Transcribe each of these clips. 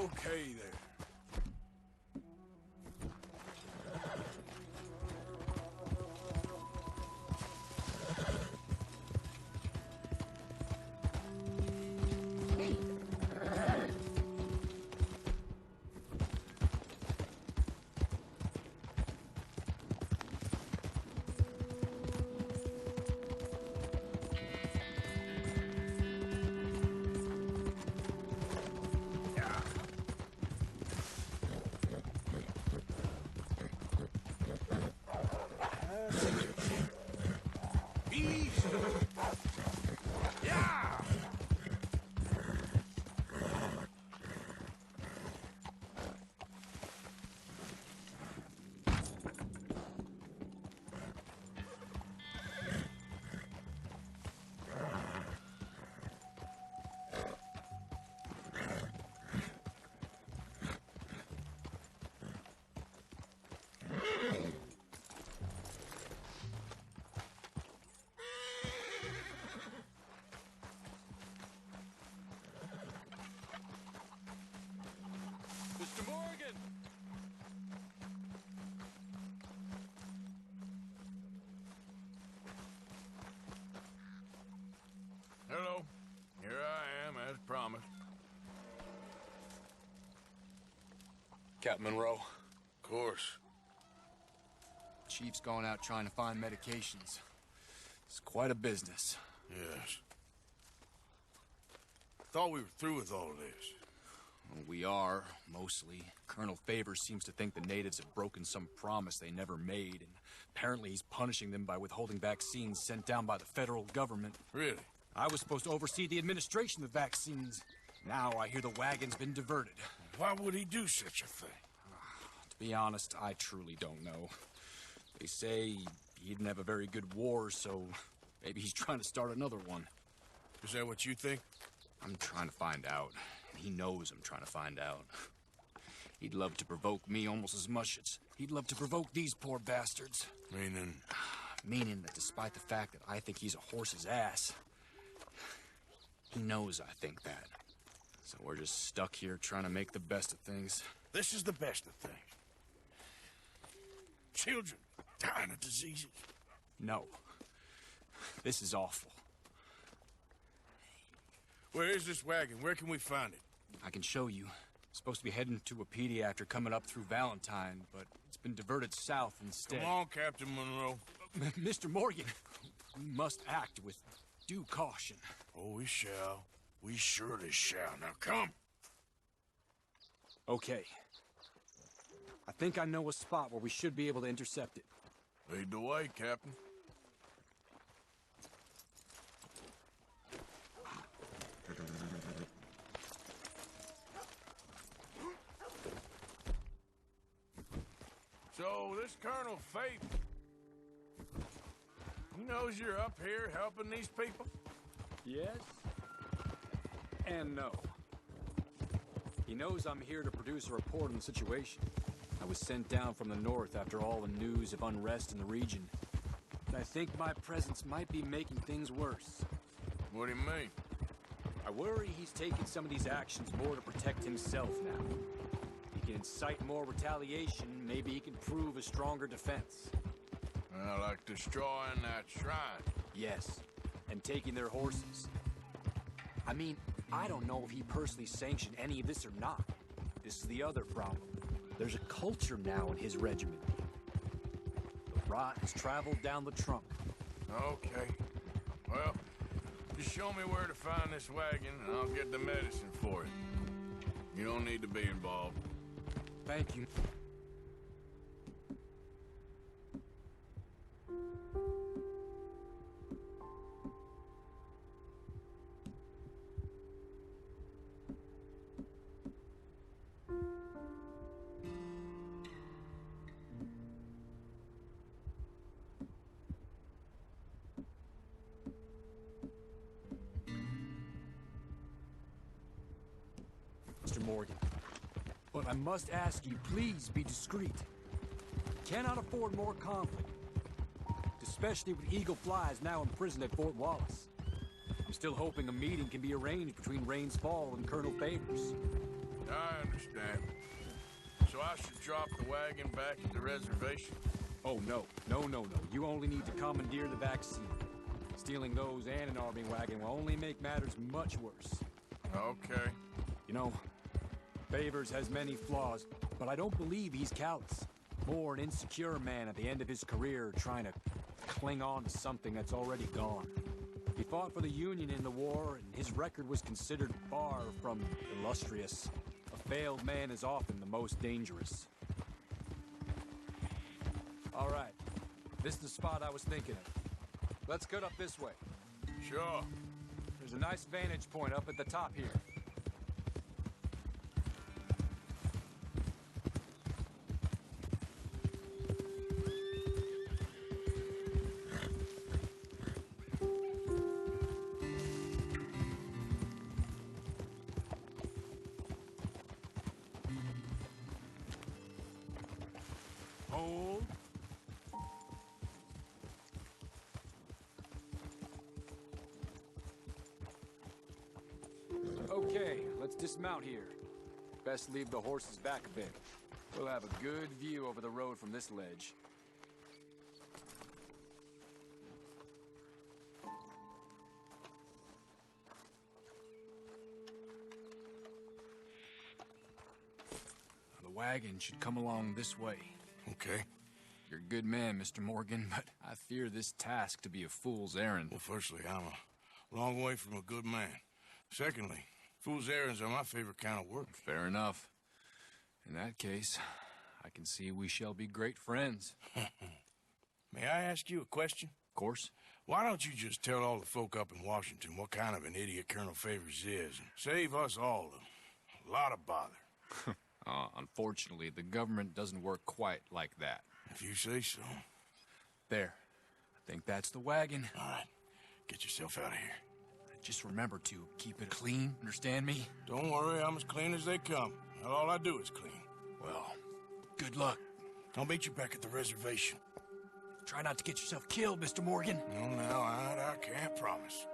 Okay there. Mr. Morgan! Hello. Here I am, as promised. Captain Monroe. Of course. Chief's going out trying to find medications. It's quite a business. Yes. Thought we were through with all this. Well, we are, mostly. Colonel Favors seems to think the natives have broken some promise they never made, and apparently he's punishing them by withholding vaccines sent down by the federal government. Really? I was supposed to oversee the administration of vaccines. Now I hear the wagon's been diverted. Why would he do such a thing? To be honest, I truly don't know. They say he didn't have a very good war, so maybe he's trying to start another one. Is that what you think? I'm trying to find out. He knows I'm trying to find out. He'd love to provoke me almost as much as he'd love to provoke these poor bastards. Meaning? Meaning that despite the fact that I think he's a horse's ass, he knows I think that. So we're just stuck here trying to make the best of things. This is the best of things. Children dying of diseases. No. This is awful. Where is this wagon? Where can we find it? I can show you. Supposed to be heading to a pediatric coming up through Valentine, but it's been diverted south instead. Come on, Captain Monroe. Mr. Morgan, we must act with due caution. Oh, we shall. We surely shall. Now, come. Okay. I think I know a spot where we should be able to intercept it. Lead the way, Captain. So, this Colonel Fate, he knows you're up here helping these people? Yes. And no. He knows I'm here to produce a report on the situation. I was sent down from the north after all the news of unrest in the region. And I think my presence might be making things worse. What do you mean? I worry he's taking some of these actions more to protect himself now. He can incite more retaliation, maybe he can prove a stronger defense. Like destroying that shrine. Yes, and taking their horses. I mean, I don't know if he personally sanctioned any of this or not. This is the other problem. There's a culture now in his regiment. The rot has traveled down the trunk. Okay. Well, just show me where to find this wagon, and I'll get the medicine for it. You don't need to be involved. Thank you. Mr. Morgan. But I must ask you, please be discreet. Cannot afford more conflict. Especially with Eagle Flies now imprisoned at Fort Wallace. I'm still hoping a meeting can be arranged between Rains Fall and Colonel Favors. I understand. understand. So I should drop the wagon back at the reservation? Oh, no. No. You only need to commandeer the back seat. Stealing those and an army wagon will only make matters much worse. Okay. You know, Favors has many flaws, but I don't believe he's callous. More an insecure man at the end of his career trying to cling on to something that's already gone. He fought for the Union in the war, and his record was considered far from illustrious. A failed man is often the most dangerous. All right, this is the spot I was thinking of. Let's cut up this way. Sure. There's a nice vantage point up at the top here. Hold. Okay, let's dismount here. Best leave the horses back a bit. We'll have a good view over the road from this ledge. The wagon should come along this way. Okay. You're a good man, Mr. Morgan, but I fear this task to be a fool's errand. Well, firstly, I'm a long way from a good man. Secondly, fool's errands are my favorite kind of work. Fair enough. In that case, I can see we shall be great friends. May I ask you a question? Of course. Why don't you just tell all the folk up in Washington what kind of an idiot Colonel Favors is and save us all a lot of bother? Unfortunately, the government doesn't work quite like that. If you say so. There. I think that's the wagon. All right. Get yourself out of here. Just remember to keep it clean, understand me? Don't worry, I'm as clean as they come. And all I do is clean. Well, good luck. I'll meet you back at the reservation. Try not to get yourself killed, Mr. Morgan. No, I can't promise.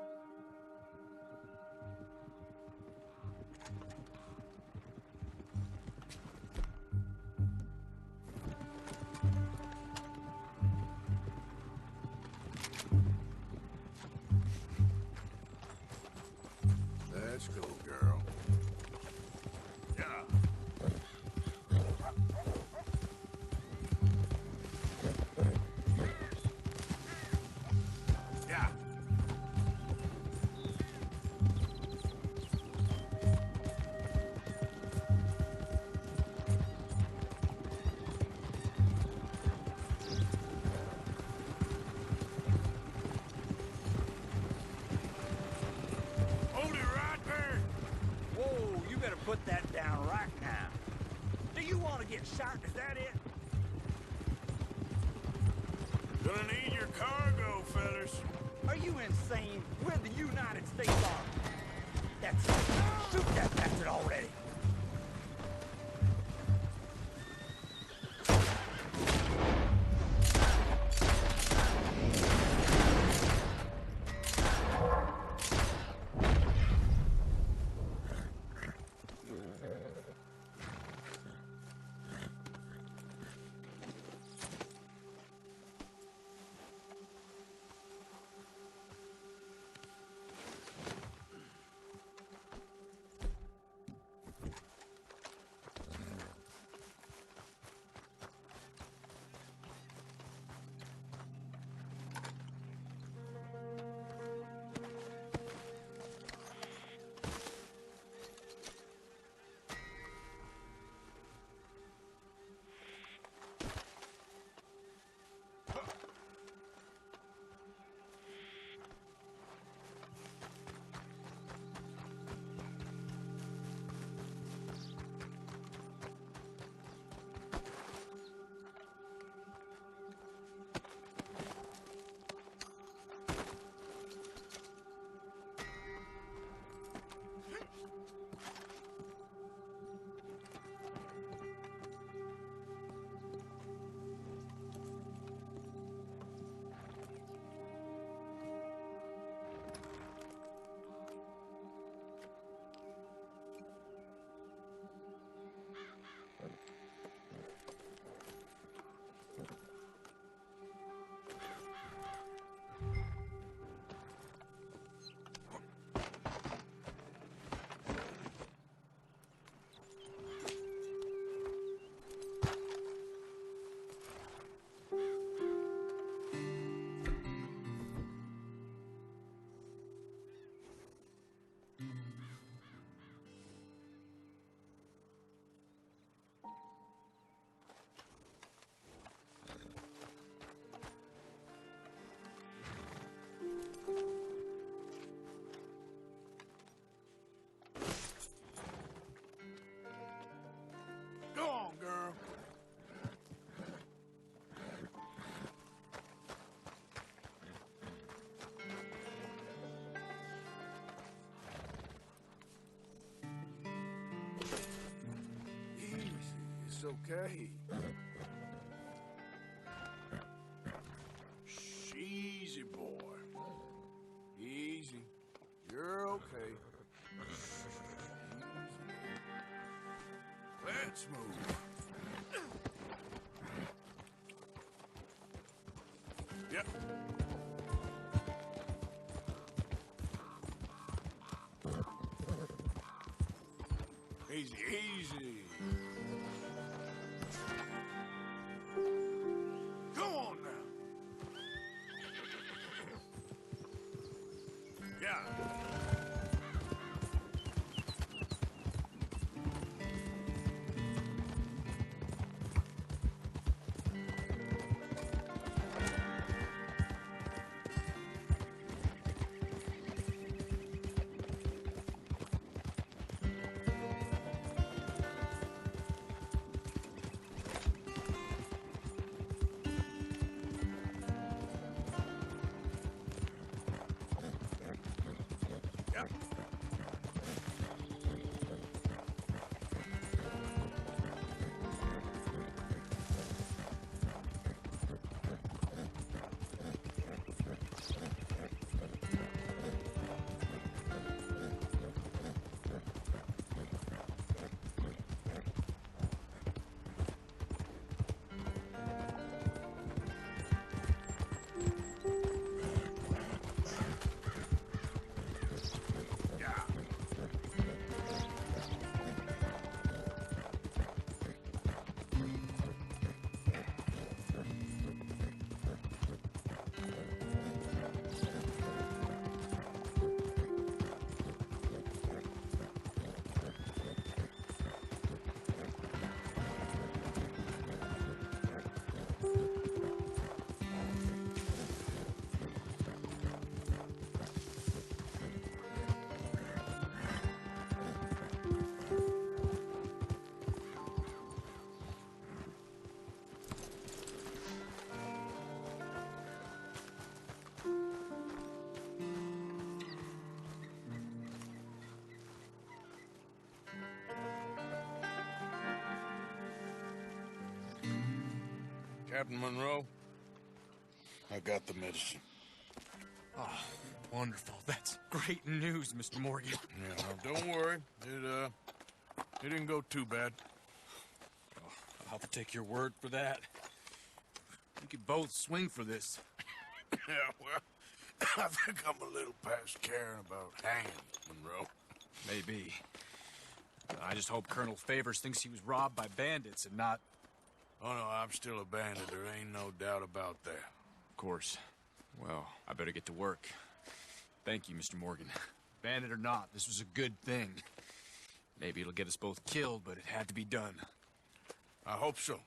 Let's go, girl. Yeah. Yeah. Hold it right there. Whoa, you better put that down right now. Do you want to get shot? Is that it? Gonna need your cargo, fellas. Are you insane? We're the United States Army. That's it. Shoot that bastard already. It's okay. Shh, easy, boy. Easy. You're okay. Easy. Let's move. Yep. Easy, easy. Go on now. Yeah. Captain Monroe, I got the medicine. Oh, wonderful. That's great news, Mr. Morgan. Yeah, now don't worry. It didn't go too bad. Oh, I'll have to take your word for that. We could both swing for this. Yeah, well, I think I'm a little past caring about hanging, Monroe. Maybe. I just hope Colonel Favors thinks he was robbed by bandits and not... Oh, no, I'm still a bandit. There ain't no doubt about that. Of course. Well, I better get to work. Thank you, Mr. Morgan. Bandit or not, this was a good thing. Maybe it'll get us both killed, but it had to be done. I hope so.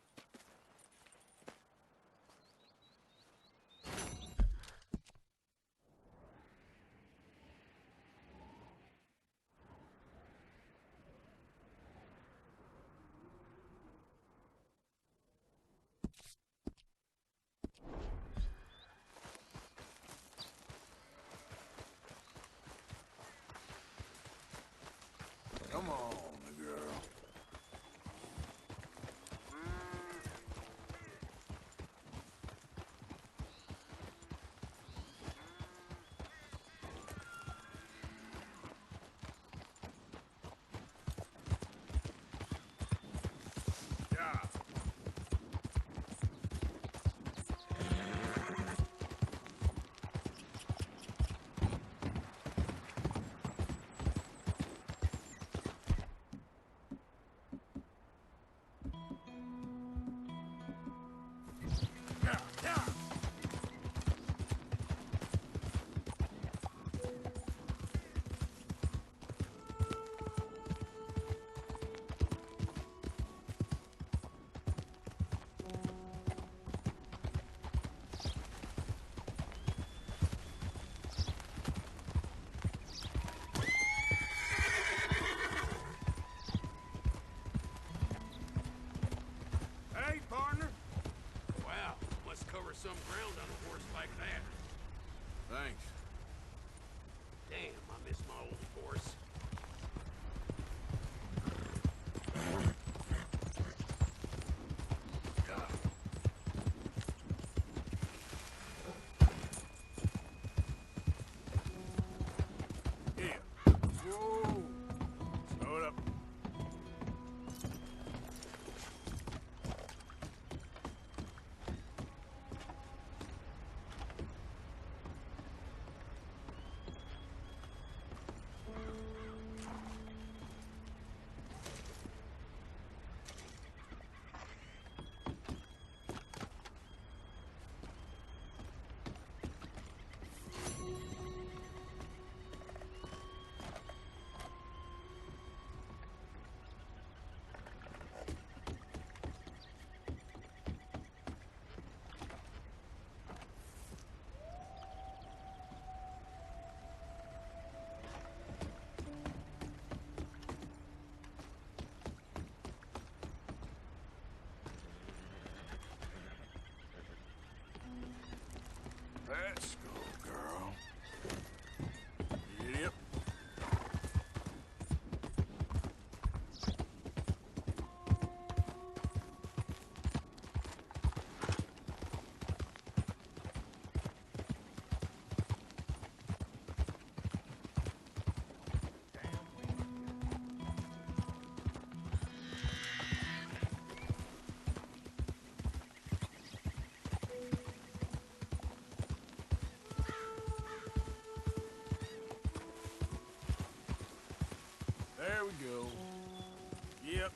Come on, girl. Yeah. Hey, partner. Wow, must cover some ground on a horse like that. Thanks. Damn, I miss my old horse. There we go. Yep.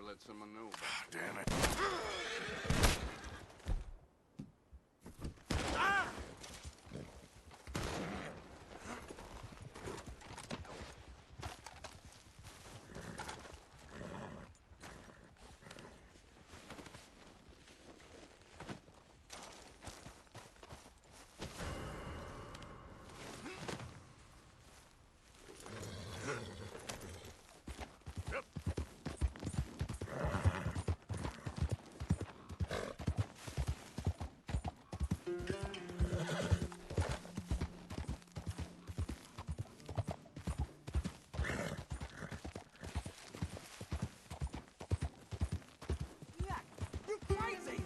Let someone know. Damn it. crazy!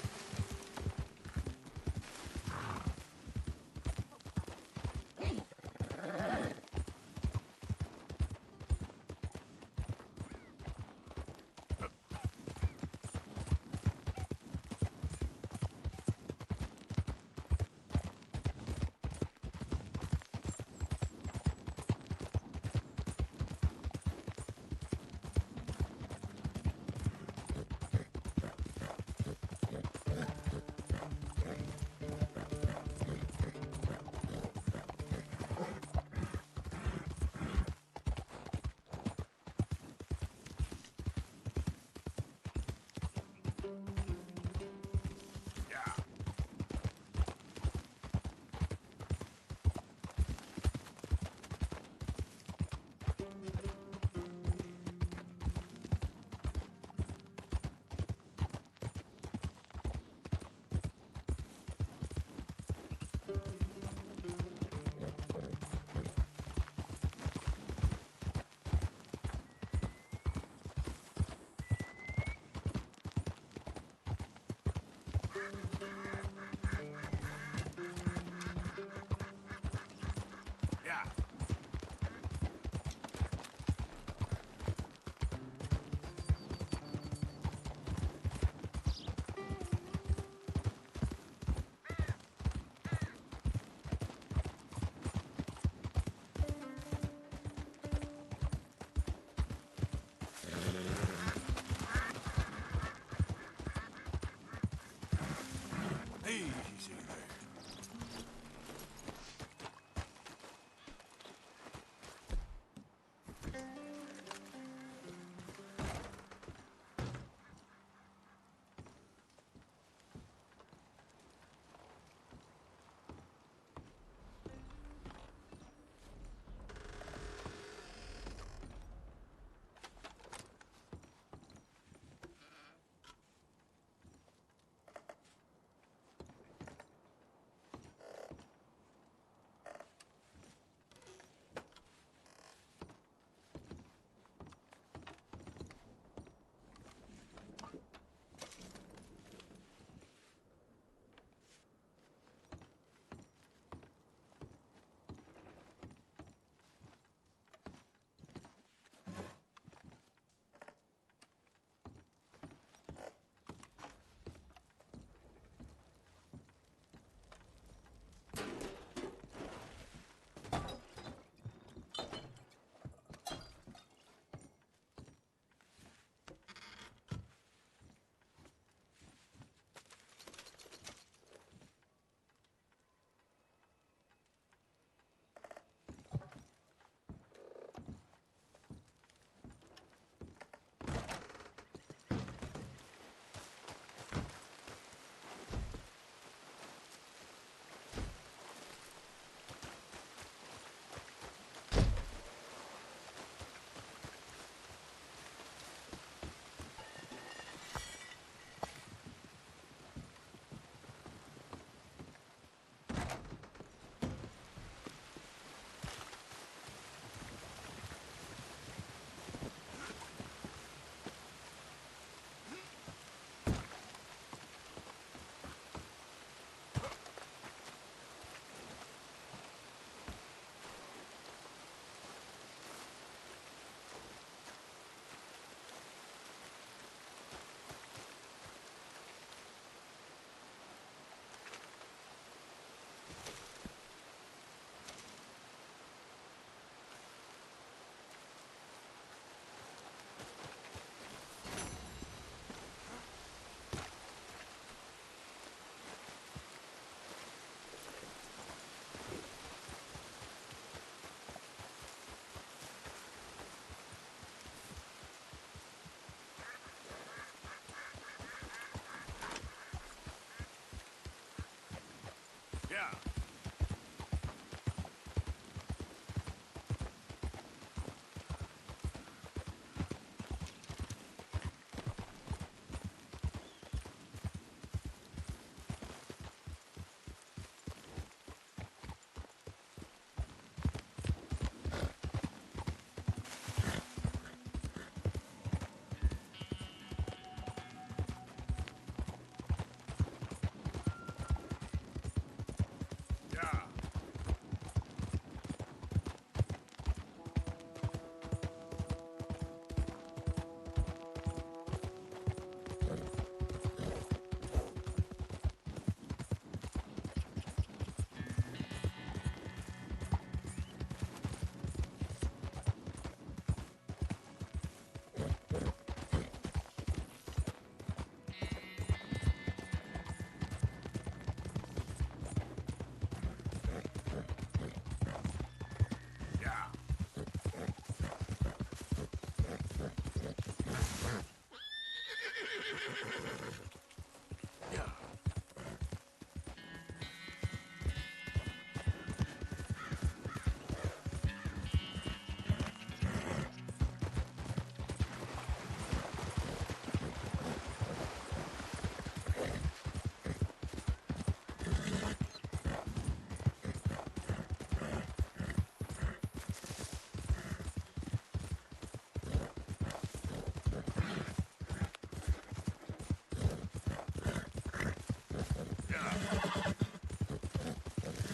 Yeah.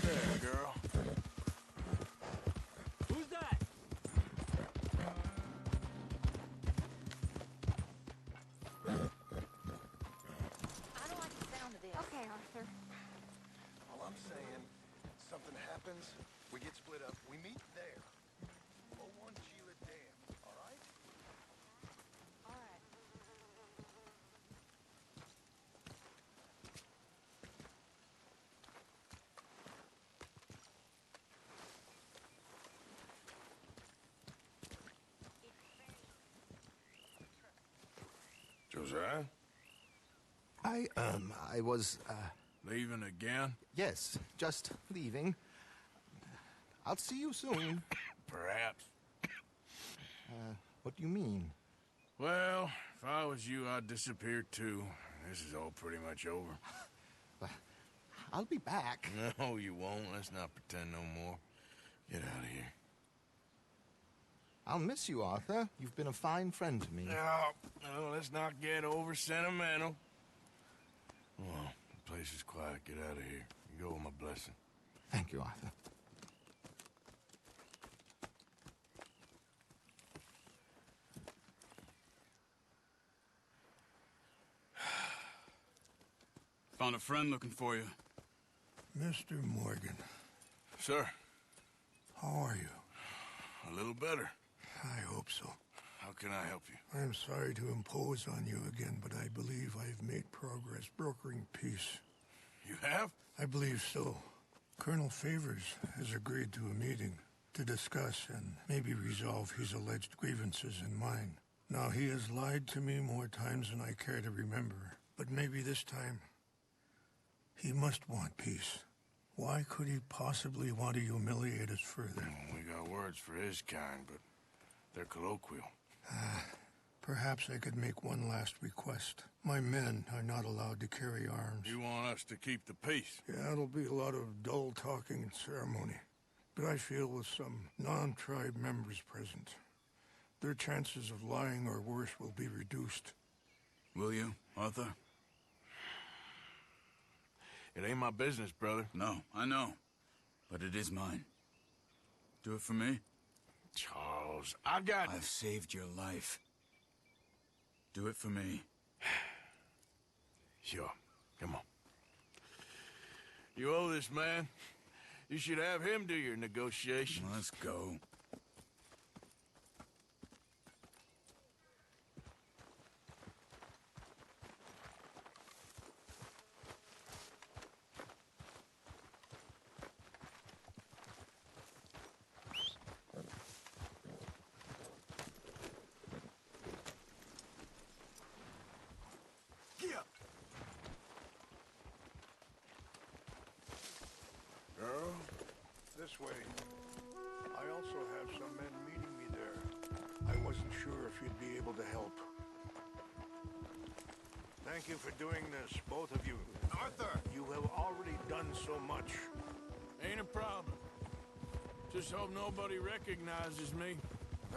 There, girl. Who's that? I don't like the sound of this. Okay, Arthur. All I'm saying, something happens, we get split up, we meet there. 01 Sheila Dam, all right? All right. Josiah? I was, Leaving again? yes, just leaving. I'll see you soon. Perhaps. What do you mean? Well, if I was you, I'd disappear too. This is all pretty much over. I'll be back. No, you won't. Let's not pretend no more. Get out of here. I'll miss you, Arthur. You've been a fine friend to me. No, let's not get over sentimental. Well, the place is quiet. Get out of here. You go with my blessing. Thank you, Arthur. Found a friend looking for you. Mr. Morgan, Sir, how are you? a little better. I hope so. How can I help you? I'm sorry to impose on you again, but I believe I've made progress brokering peace. You have? I believe so. Colonel Favors has agreed to a meeting to discuss and maybe resolve his alleged grievances and mine. Now, he has lied to me more times than I care to remember, but maybe this time he must want peace. Why could he possibly want to humiliate us further? We got words for his kind, but they're colloquial. Perhaps I could make one last request. My men are not allowed to carry arms. You want us to keep the peace? Yeah, it'll be a lot of dull talking and ceremony. But I feel with some non-tribe members present, their chances of lying or worse will be reduced. Will you, Arthur? It ain't my business, brother. No, I know. But it is mine. Do it for me? Charles, I've saved your life. Do it for me. Sure. Come on. You owe this man. You should have him do your negotiations. Let's go. Girl? This way. I also have some men meeting me there. I wasn't sure if you'd be able to help. Thank you for doing this, both of you. Arthur! You have already done so much. Ain't a problem. Just hope nobody recognizes me.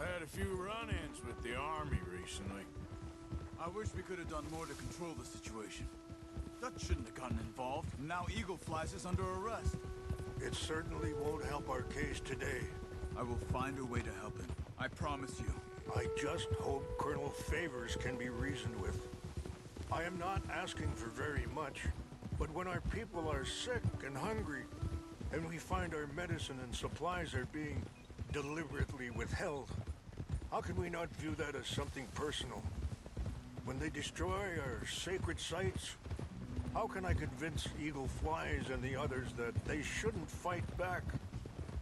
I've had a few run-ins with the army recently. I wish we could have done more to control the situation. Dutch shouldn't have gotten involved. Now Eagle Flies is under arrest. It certainly won't help our case today. I will find a way to help him. I promise you. I just hope Colonel Favors can be reasoned with. I am not asking for very much, but when our people are sick and hungry, and we find our medicine and supplies are being deliberately withheld, how can we not view that as something personal? When they destroy our sacred sites, how can I convince Eagle Flies and the others that they shouldn't fight back?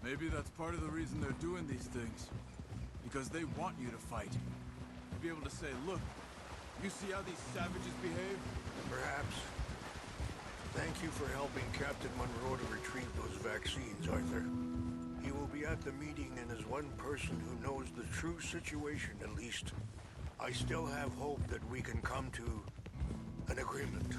Maybe that's part of the reason they're doing these things. Because they want you to fight. To be able to say, look, You see how these savages behave? Perhaps. Thank you for helping Captain Monroe to retrieve those vaccines, Arthur. He will be at the meeting and is one person who knows the true situation, at least. I still have hope that we can come to an agreement.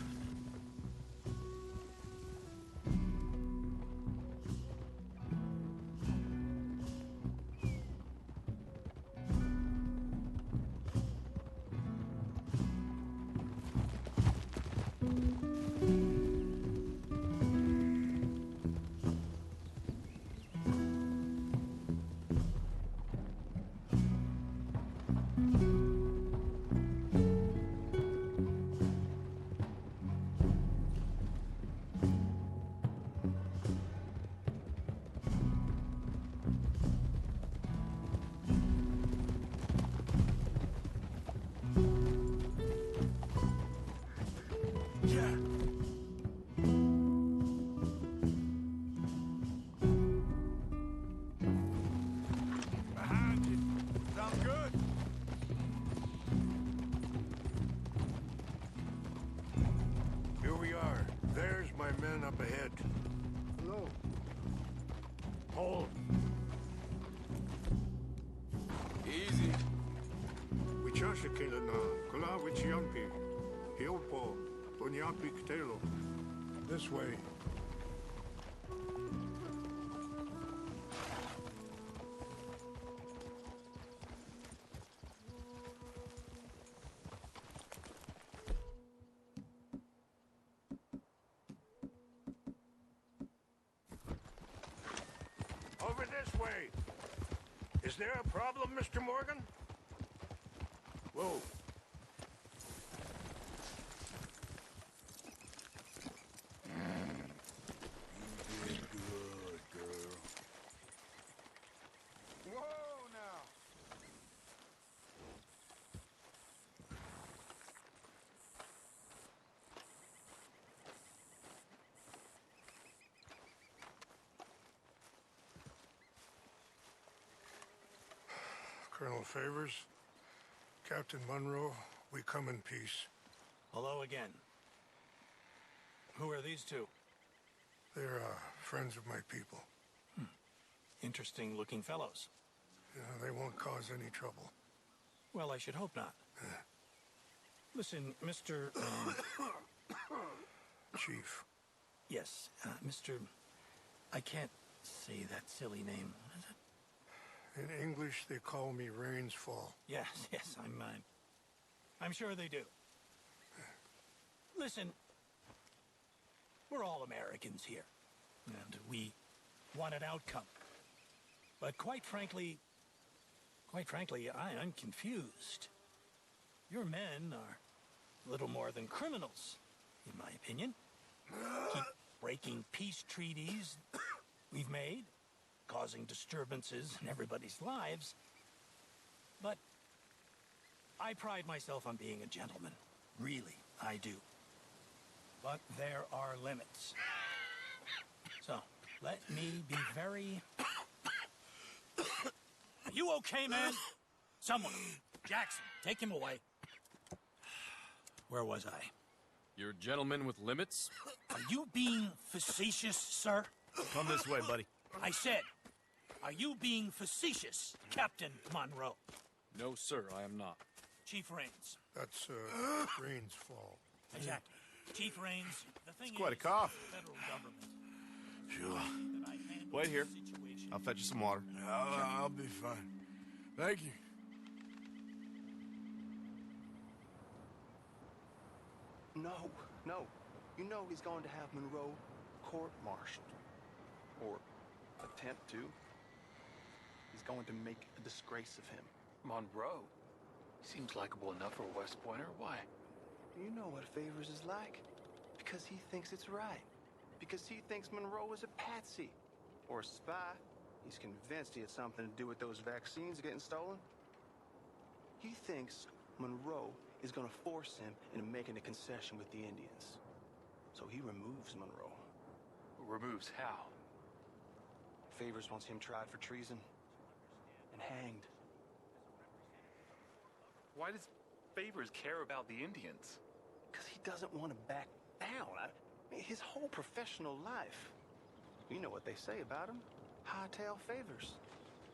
Behind you. Sounds good. Here we are. There's my men up ahead. Hello. Hold. Easy. Wichashakila na kula wichiampi. Hilpo. Onyapi ktelo. This way. Over this way. Is there a problem, Mr. Morgan? Whoa. Good girl. Whoa, now. Colonel Favors, Captain Monroe, we come in peace. Hello again. Who are these two? They're friends of my people. Interesting looking fellows. Yeah, they won't cause any trouble. Well, I should hope not. Listen, Mr. Chief. Yes, Mr. I can't say that silly name. What is it? In English, they call me Rains Fall. Yes, I'm sure they do. Listen, we're all Americans here, and we want an outcome. But quite frankly, I'm confused. Your men are little more than criminals, in my opinion. Keep breaking peace treaties we've made, causing disturbances in everybody's lives. But I pride myself on being a gentleman. Really, I do. But there are limits. So, let me be very... Are you okay, man? Someone. Jackson, take him away. Where was I? You're a gentleman with limits? Are you being facetious, sir? Come this way, buddy. I said, are you being facetious, Captain Monroe? No, sir, I am not. Chief Rains. That's Rains Fall. Exactly. Chief Rains, the thing It's quite a is, cough. the federal government. Sure. that I handle Wait here. the situation. I'll fetch you some water. I'll be fine. Thank you. No. You know he's going to have Monroe court-martialed. Or attempt to. He's going to make a disgrace of him. Monroe? Seems likable enough for a West Pointer. Why? You know what Favors is like. Because he thinks it's right. Because he thinks Monroe is a patsy. Or a spy. He's convinced he had something to do with those vaccines getting stolen. He thinks Monroe is going to force him into making a concession with the Indians. So he removes Monroe. Removes how? Favors wants him tried for treason and hanged. Why does Favors care about the Indians? Because he doesn't want to back down. I mean, his whole professional life. You know what they say about him. Hightail Favors.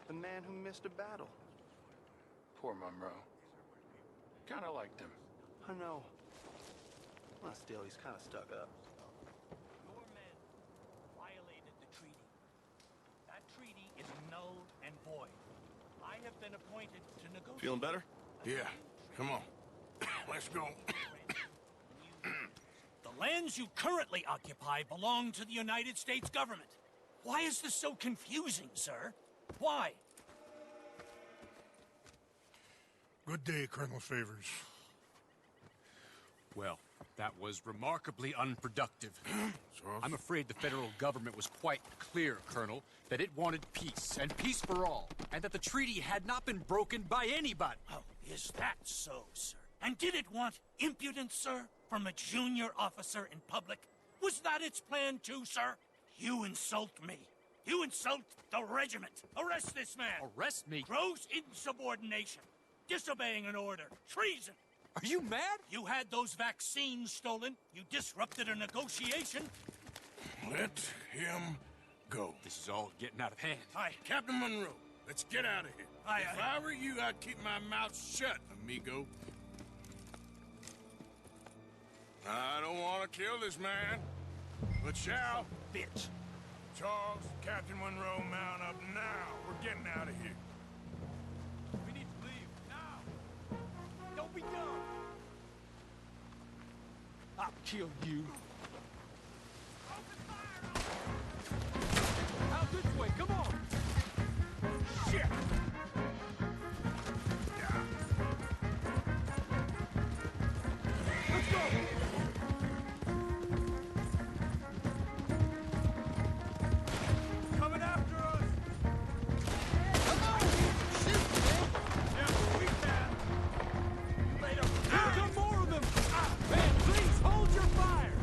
The man who missed a battle. Poor Monroe. Kinda liked him. I know. Well, still, he's kind of stuck up. Your men violated the treaty. That treaty is null and void. I have been appointed to negotiate. Feeling better? Yeah. Come on. Let's go. The lands you currently occupy belong to the United States government. Why is this so confusing, sir? Why? Good day, Colonel Favors. Well, that was remarkably unproductive. I'm afraid the federal government was quite clear, Colonel, that it wanted peace, and peace for all, and that the treaty had not been broken by anybody. Oh, is that so, sir? And did it want impudence, sir, from a junior officer in public? Was that its plan too, sir? You insult me. You insult the regiment. Arrest this man. Arrest me? Gross insubordination. Disobeying an order. Treason. Are you mad? You had those vaccines stolen. You disrupted a negotiation. Let him go. This is all getting out of hand. Captain Monroe, let's get out of here. If I were you, I'd keep my mouth shut, amigo. I don't want to kill this man, but shall. Bitch. Charles, Captain Monroe, mount up now. We're getting out of here. We need to leave now. Don't be dumb. I'll kill you. Out this way, come on! Shit! Let's go! Coming after us! Come on! Shoot, man! Yeah, we can. Here come more of them! Man, please hold your fire!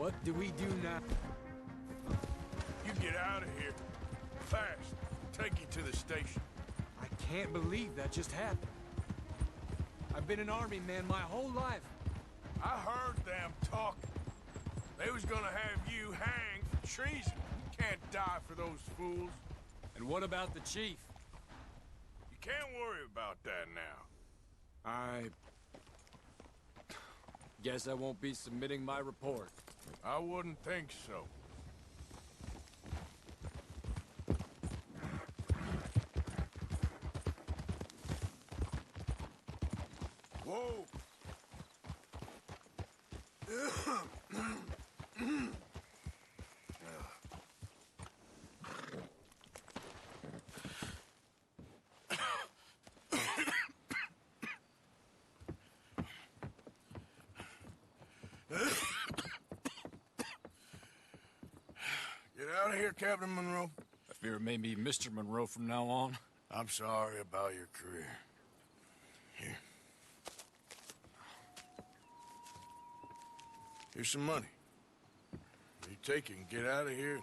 What do we do now? You get out of here. Fast. Take you to the station. I can't believe that just happened. I've been an army man my whole life. I heard them talking. They was gonna have you hanged for treason. You can't die for those fools. And what about the chief? You can't worry about that now. I guess I won't be submitting my report. I wouldn't think so. Whoa! Get out of here, Captain Monroe. I fear it may be Mr. Monroe from now on. I'm sorry about your career. Here. Here's some money. You take it and get out of here and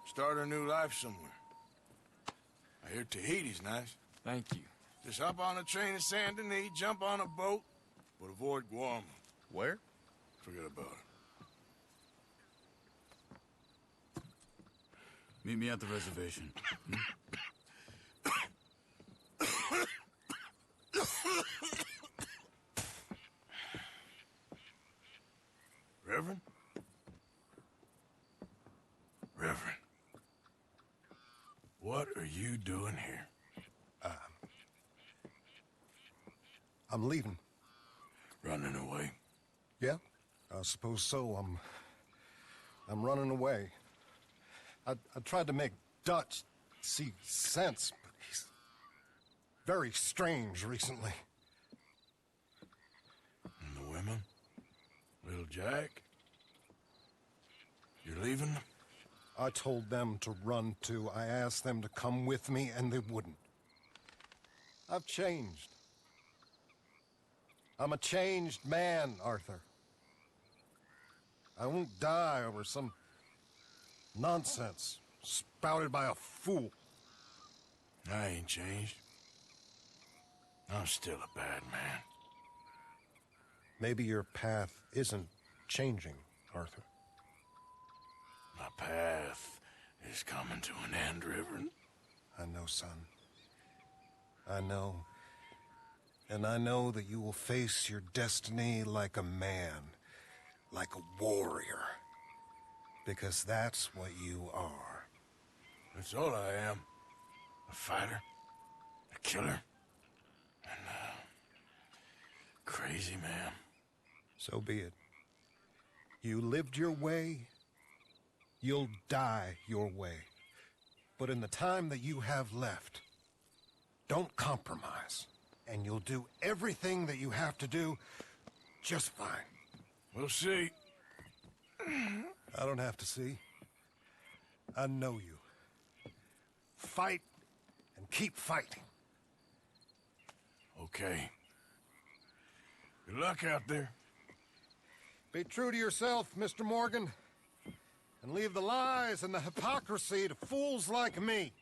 start a new life somewhere. I hear Tahiti's nice. Thank you. Just hop on a train to Saint Denis, jump on a boat, but avoid Guam. Where? Forget about it. Meet me at the reservation. Reverend? Reverend. What are you doing here? I'm leaving. Running away? Yeah, I suppose so. I'm running away. I tried to make Dutch see sense, but he's very strange recently. And the women? Little Jack? You're leaving them? I told them to run too. I asked them to come with me, and they wouldn't. I've changed. I'm a changed man, Arthur. I won't die over some nonsense spouted by a fool. I ain't changed. I'm still a bad man. Maybe your path isn't changing, Arthur. My path is coming to an end, Reverend. I know, son. I know. And I know that you will face your destiny like a man, like a warrior. Because that's what you are. That's all I am. A fighter, a killer, and a crazy man. So be it. You lived your way, you'll die your way. But in the time that you have left, don't compromise. And you'll do everything that you have to do just fine. We'll see. I don't have to see. I know you. Fight and keep fighting. Okay. Good luck out there. Be true to yourself, Mr. Morgan. And leave the lies and the hypocrisy to fools like me.